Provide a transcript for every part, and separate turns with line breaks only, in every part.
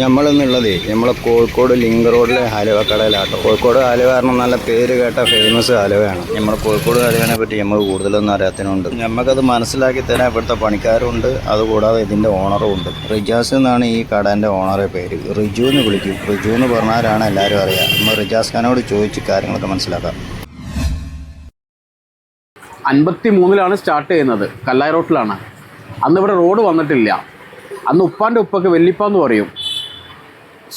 നമ്മളെന്നുള്ളതേ നമ്മളെ കോഴിക്കോട് ലിങ്ക് റോഡിലെ ഹലുവ കടയിലാട്ടോ. കോഴിക്കോട് ഹലുവ കാരണം നല്ല പേര് കേട്ട ഫേമസ് ഹലുവയാണ്. നമ്മൾ കോഴിക്കോട് ഹലുവനെ പറ്റി നമ്മൾ കൂടുതലൊന്നും അറിയാത്തതിനുണ്ട്. നമുക്കത് മനസ്സിലാക്കി തരാൻ ഇവിടുത്തെ പണിക്കാരുണ്ട്, അതുകൂടാതെ ഇതിൻ്റെ ഓണറും ഉണ്ട്. റിജാസ് എന്നാണ് ഈ കടേൻ്റെ ഓണറെ പേര്. റിജു എന്ന് വിളിക്കും. റിജു എന്ന് പറഞ്ഞാലാണ് എല്ലാവരും അറിയാം. നമ്മൾ റിജാസ് ഖാനോട് ചോദിച്ച് കാര്യങ്ങളൊക്കെ മനസ്സിലാക്കാം.
53-ലാണ് സ്റ്റാർട്ട് ചെയ്യുന്നത്. കല്ലായി റോട്ടിലാണ്. അന്ന് ഇവിടെ റോഡ് വന്നിട്ടില്ല. അന്ന് ഉപ്പാൻ്റെ ഉപ്പൊക്കെ വെല്ലിപ്പാന്ന് പറയും.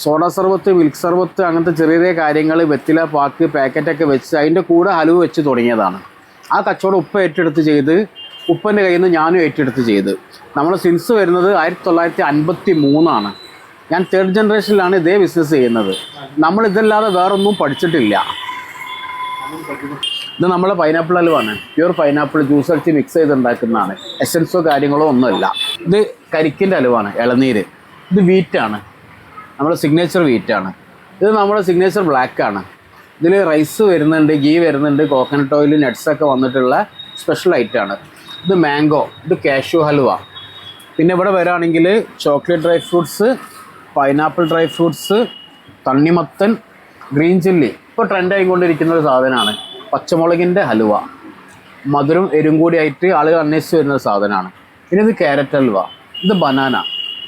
സോഡ സർബത്ത്, മിൽക്ക് സർബത്ത്, അങ്ങനത്തെ ചെറിയ ചെറിയ കാര്യങ്ങൾ, വെറ്റില പാക്ക്, പാക്കറ്റൊക്കെ വെച്ച് അതിൻ്റെ കൂടെ ഹലുവ വെച്ച് തുടങ്ങിയതാണ്. ആ കച്ചവടം ഉപ്പ ഏറ്റെടുത്ത് ചെയ്ത്, ഉപ്പൻ്റെ കയ്യിൽ നിന്ന് ഞാനും ഏറ്റെടുത്ത് ചെയ്ത്. നമ്മൾ സിൻസ് വരുന്നത് 1953 ഞാൻ 3rd ജനറേഷനിലാണ് ഇതേ ബിസിനസ് ചെയ്യുന്നത്. നമ്മളിതല്ലാതെ വേറൊന്നും പഠിച്ചിട്ടില്ല. ഇത് നമ്മളെ പൈനാപ്പിൾ ഹലുവാണ്. പ്യൂർ പൈനാപ്പിൾ ജ്യൂസ് അടിച്ച് മിക്സ് ചെയ്ത് ഉണ്ടാക്കുന്നതാണ്. എസൻസോ കാര്യങ്ങളോ ഒന്നുമില്ല. ഇത് കരിക്കിൻ്റെ ഹലുവാണ്, ഇളനീര്. ഇത് വീറ്റാണ്, നമ്മുടെ സിഗ്നേച്ചർ വീറ്റാണ്. ഇത് നമ്മുടെ സിഗ്നേച്ചർ ബ്ലാക്കാണ്. ഇതിൽ റൈസ് വരുന്നുണ്ട്, ഗീ വരുന്നുണ്ട്, കോക്കനട്ട് ഓയിൽ, നട്ട്സൊക്കെ വന്നിട്ടുള്ള സ്പെഷ്യൽ ഐറ്റമാണ്. ഇത് മാംഗോ, ഇത് കാഷ്യൂ ഹലുവ. പിന്നെ ഇവിടെ വരികയാണെങ്കിൽ chocolate dry fruits, pineapple dry fruits, തണ്ണിമത്തൻ, ഗ്രീൻ ചില്ലി ഇപ്പോൾ ട്രെൻഡായിക്കൊണ്ടിരിക്കുന്ന ഒരു സാധനമാണ്. പച്ചമുളകിൻ്റെ ഹലുവ, മധുരം എരും കൂടിയായിട്ട് ആളുകൾ അന്വേഷിച്ച് വരുന്ന സാധനമാണ്. പിന്നെ ഇത് ക്യാരറ്റ് ഹൽവ. ഇത്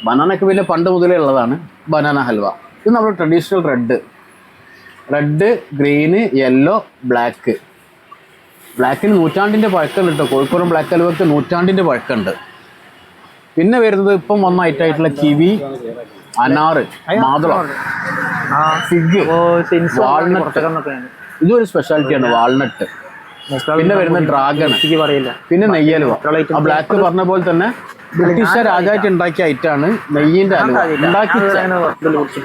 ബനാനൊക്കെ പിന്നെ പണ്ട് മുതലേ ഉള്ളതാണ്. ബനാന ഹൽവ. ഇത് നമ്മുടെ traditional red, green, yellow, black. ബ്ലാക്കിന് നൂറ്റാണ്ടിൻ്റെ പഴക്കമുണ്ട് കേട്ടോ. കോഴിക്കോട് ബ്ലാക്ക് ഹൽവക്ക് നൂറ്റാണ്ടിൻ്റെ പഴക്കമുണ്ട്. പിന്നെ വരുന്നത് ഇപ്പം വന്ന ഐറ്റമായിട്ടുള്ള കിവി, അനാറ്, മാതളം, ഫിഗ്, വാൾനട്ട്. ഇതൊരു സ്പെഷ്യാലിറ്റിയാണ്, വാൾനട്ട്. പിന്നെ വരുന്ന ഡ്രാഗൺ, പിന്നെ നെയ്യലുവ. ആ ബ്ലാക്ക് പറഞ്ഞ പോലെ തന്നെ ബ്രിട്ടീഷുകാർ ആദ്യമായിട്ട് ഉണ്ടാക്കിയ ഐറ്റാണ് നെയ്യിൻ്റെ ഹലുവ.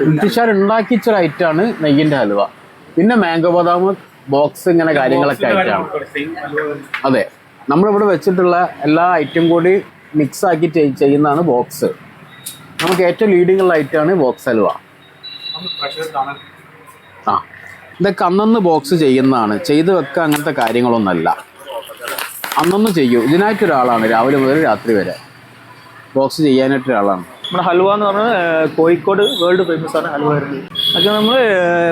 ബ്രിട്ടീഷുകാർ ഉണ്ടാക്കിച്ചൊരു ഐറ്റാണ് നെയ്യിൻ്റെ ഹലുവ. പിന്നെ മാംഗോ ബദാം ബോക്സ്, ഇങ്ങനെ കാര്യങ്ങളൊക്കെ ആയിട്ടാണ്. അതെ, നമ്മളിവിടെ വെച്ചിട്ടുള്ള എല്ലാ ഐറ്റം കൂടി മിക്സ് ആക്കി ചെയ്യുന്നതാണ് ബോക്സ്. നമുക്ക് ഏറ്റവും ലീഡിങ് ഉള്ള ഐറ്റമാണ് ബോക്സ് ഹലുവ. ഇതൊക്കെ അന്നന്ന് ബോക്സ് ചെയ്യുന്നതാണ്. ചെയ്ത് വെക്കുക അങ്ങനത്തെ കാര്യങ്ങളൊന്നുമല്ല. അന്നൊന്ന് ചെയ്യൂ. ഇതിനായിട്ടൊരാളാണ് രാവിലെ മുതൽ രാത്രി വരെ ബോക്സ് ചെയ്യാനായിട്ടൊരാളാണ്.
നമ്മുടെ ഹൽവ എന്ന് പറഞ്ഞാൽ കോഴിക്കോട് വേൾഡ് ഫേമസ് ആണ് ഹൽവ വരുന്നത്. അതൊക്കെ നമ്മൾ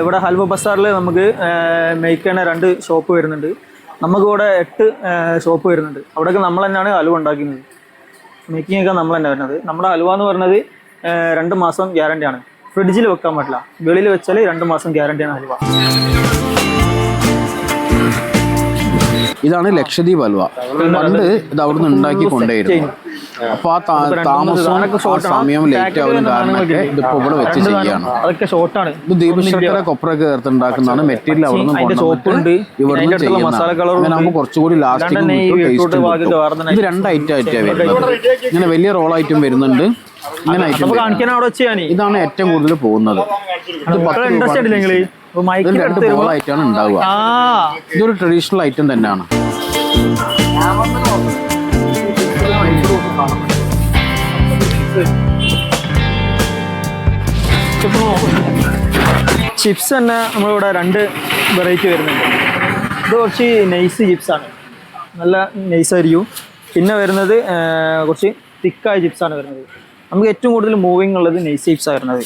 ഇവിടെ ഹൽവ ബസാറിൽ നമുക്ക് മേയ്ക്കണ 2 ഷോപ്പ് വരുന്നുണ്ട്. നമുക്കിവിടെ 8 ഷോപ്പ് വരുന്നുണ്ട്. അവിടെയൊക്കെ നമ്മൾ തന്നെയാണ് ഹൽവ ഉണ്ടാക്കുന്നത്. മേക്കിംഗ് ഒക്കെ നമ്മൾ തന്നെ വരുന്നത്. നമ്മുടെ ഹൽവ എന്ന് പറയുന്നത് 2 മാസം ഗ്യാരണ്ടിയാണ്. ഫ്രിഡ്ജിൽ വെക്കാൻ പറ്റില്ല. വെളിയിൽ വെച്ചാൽ 2 മാസം ഗ്യാരണ്ടിയാണ് ഹൽവ.
ഇതാണ് ലക്ഷദ്വീപ് ഹൽവ. പണ്ട് ഇത് അവിടുന്ന് ഉണ്ടാക്കി കൊണ്ടുവരുന്നു. അപ്പോൾ ആ താമസവും സമയം ലേറ്റ് ആവുന്ന കാരണമൊക്കെ ഇതിപ്പോൾ ഇവിടെ വെച്ച് ചെയ്യാണ്.
അതൊക്കെ ഷോർട്ടാണ്.
ഇത് ദീപശർക്കര കൊപ്രയൊക്കെ ചേർത്തുണ്ടാക്കുന്നതാണ്. മെറ്റീരിയൽ അവിടുന്ന് ഇവിടുന്ന് ചെയ്യുന്നത്. കുറച്ചുകൂടി ലാസ്റ്റിംഗ്. ഇത് 2 ഐറ്റം ആയിട്ടാണ് വരുന്നത്. ഇങ്ങനെ വലിയ റോൾ ഐറ്റം വരുന്നുണ്ട്. ഇങ്ങനെ ഐറ്റം ഇതാണ് ഏറ്റവും കൂടുതൽ പോകുന്നത്. ഇത് 2 ബോളായിട്ടാണ് ഉണ്ടാവുക. ഇതൊരു ട്രഡീഷണൽ ഐറ്റം തന്നെയാണ്.
ചിപ്സ് തന്നെ നമ്മളിവിടെ 2 വെറൈറ്റി വരുന്നുണ്ട്. ഇത് കുറച്ച് നൈസ് ചിപ്സാണ്, നല്ല നൈസായിരിക്കും. പിന്നെ വരുന്നത് കുറച്ച് തിക്കായ ചിപ്സാണ് വരുന്നത്. നമുക്ക് ഏറ്റവും കൂടുതൽ മൂവിങ് ഉള്ളത് നൈസ് ചിപ്സാണ് വരുന്നത്.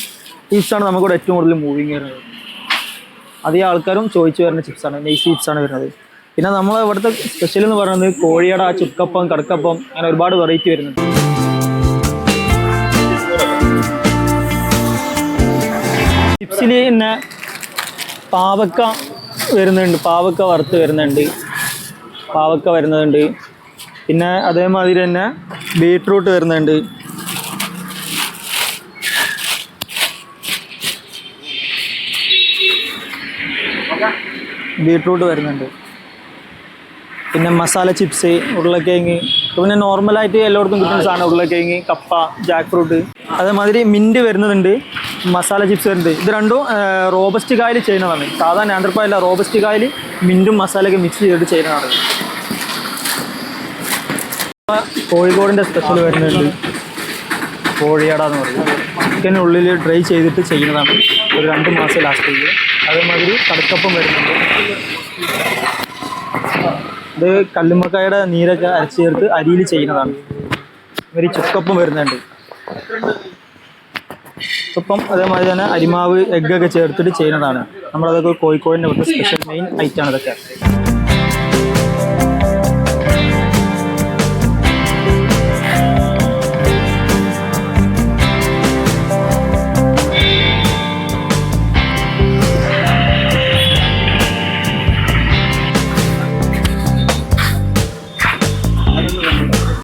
ചിപ്സാണ് നമുക്കിവിടെ ഏറ്റവും കൂടുതൽ മൂവിങ് വരുന്നത്. അധികം ആൾക്കാരും ചോദിച്ചു വരുന്ന ചിപ്സാണ്, നൈസ് ചിപ്സാണ് വരുന്നത്. പിന്നെ നമ്മൾ ഇവിടുത്തെ സ്പെഷ്യൽ എന്ന് പറയുന്നത് കോഴിയട, ചുക്കപ്പം, കടക്കപ്പം, അങ്ങനെ ഒരുപാട് വെറൈറ്റി വരുന്നുണ്ട്. ചിപ്സിൽ പിന്നെ പാവക്ക വരുന്നുണ്ട്, പാവക്ക വറുത്ത് വരുന്നുണ്ട്, പാവക്ക വരുന്നുണ്ട്. പിന്നെ അതേമാതിരി തന്നെ ബീട്രൂട്ട് വരുന്നുണ്ട്. ബീട്രൂട്ട് വരുന്നുണ്ട്. പിന്നെ മസാല ചിപ്സ്, ഉരുളക്കിഴങ്ങ്. പിന്നെ നോർമലായിട്ട് എല്ലായിടത്തും കിട്ടുന്ന സാധനം ഉരുളക്കിഴങ്ങ്, കപ്പ, ജാക്ക് ഫ്രൂട്ട്. അതേമാതിരി മിൻറ്റ് വരുന്നുണ്ട്, മസാല ചിപ്സ് വരുന്നുണ്ട്. ഇത് രണ്ടും റോബസ്റ്റ് കായിൽ ചെയ്യുന്നതാണ്. സാധാരണ നേന്ത്രപ്പഴമല്ല, റോബസ്റ്റ് കായിൽ മിൻറ്റും മസാലയൊക്കെ മിക്സ് ചെയ്തിട്ട് ചെയ്യുന്നതാണ്. കോഴിക്കോടിൻ്റെ സ്പെഷ്യൽ വരുന്നുണ്ട് കോഴിയട എന്ന് പറയുന്നത്. ചിക്കനുള്ളിൽ ഡ്രൈ ചെയ്തിട്ട് ചെയ്യുന്നതാണ്. ഒരു 2 മാസം ലാസ്റ്റ് ചെയ്യുക. അതേമാതിരി കടക്കപ്പം വരുന്നുണ്ട്. ഇത് കല്ലുമ്മക്കായുടെ നീരൊക്കെ അരച്ച് ചേർത്ത് അരിയിൽ ചെയ്യുന്നതാണ്. ഒരു ചുക്കപ്പം വരുന്നുണ്ട്. ഇപ്പം അതേമാതിരി തന്നെ അരിമാവ് എഗ്ഗൊക്കെ ചേർത്തിട്ട് ചെയ്യുന്നതാണ്. നമ്മളതൊക്കെ കോഴിക്കോടിൻ്റെ ഇവിടുത്തെ സ്പെഷ്യൽ മെയിൻ ഐറ്റമാണ് ഇതൊക്കെ.